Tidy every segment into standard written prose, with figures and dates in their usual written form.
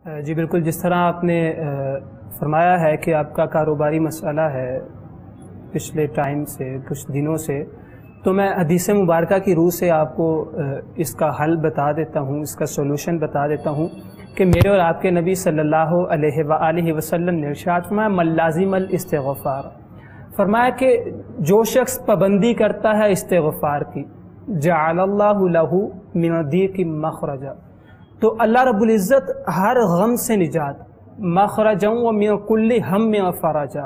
جی بالکل، جس طرح آپ نے فرمایا ہے کہ آپ کا کاروباری مسئلہ ہے پچھلے ٹائم سے کچھ دنوں سے، تو میں حدیث مبارکہ کی روح سے آپ کو اس کا حل بتا دیتا ہوں، اس کا سولوشن بتا دیتا ہوں کہ میرے اور آپ کے نبی صلی اللہ علیہ وآلہ وسلم نے ارشاد فرمایا من لازم الاستغفار، فرمایا کہ جو شخص پابندی کرتا ہے استغفار کی جعل اللہ لہ من الضیق مخرجا، تو اللہ رب العزت ہر غم سے نجات، مخرجا ومن کل ہم فرجا،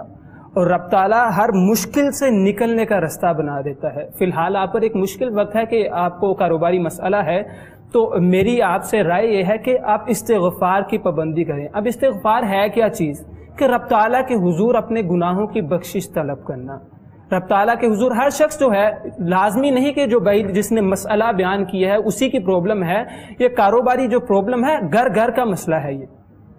اور رب تعالیٰ ہر مشکل سے نکلنے کا رستہ بنا دیتا ہے۔ فی الحال آپ پر ایک مشکل وقت ہے کہ آپ کو کاروباری مسئلہ ہے، تو میری آپ سے رائے یہ ہے کہ آپ استغفار کی پابندی کریں۔ اب استغفار ہے کیا چیز؟ کہ رب تعالیٰ کے حضور اپنے گناہوں کی بخشش طلب کرنا۔ رب تعالیٰ کے حضور ہر شخص جو ہے، لازمی نہیں کہ جو بھائی جس نے مسئلہ بیان کیا ہے اسی کی پرابلم ہے، یہ کاروباری جو پرابلم ہے گھر گھر کا مسئلہ ہے یہ۔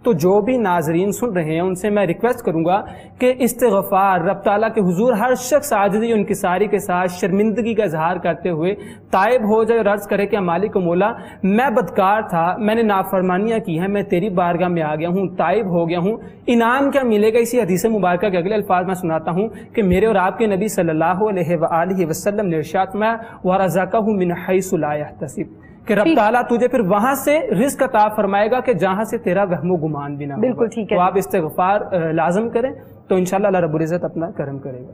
تو جو بھی ناظرین سن رہے ہیں ان سے میں ریکویسٹ کروں گا کہ استغفار رب تعالیٰ کے حضور ہر شخص عاجزی انکساری کے ساتھ شرمندگی کا اظہار کرتے ہوئے تائب ہو جائے اور عرض کرے کہ مالک و مولا میں بدکار تھا، میں نے نافرمانیاں کی ہیں، میں تیری بارگاہ میں آ گیا ہوں، تائب ہو گیا ہوں، انعام کیا ملے گا؟ اسی حدیث مبارکہ کے اگلے الفاظ میں سناتا ہوں کہ میرے اور آپ کے نبی صلی اللہ علیہ وآلہ وسلم نے ارشاد فرمایا وَرَزَقَهُ مِنْ حَيْثُ لَا يَحْتَسِبُ، کہ رب تعالیٰ تجھے پھر وہاں سے رزق عطا فرمائے گا کہ جہاں سے تیرا وہم و گمان بھی نہ ہوگا۔ بالکل ٹھیک ہے، تو آپ استغفار لازم کریں تو انشاءاللہ اللہ رب العزت اپنا کرم کرے گا۔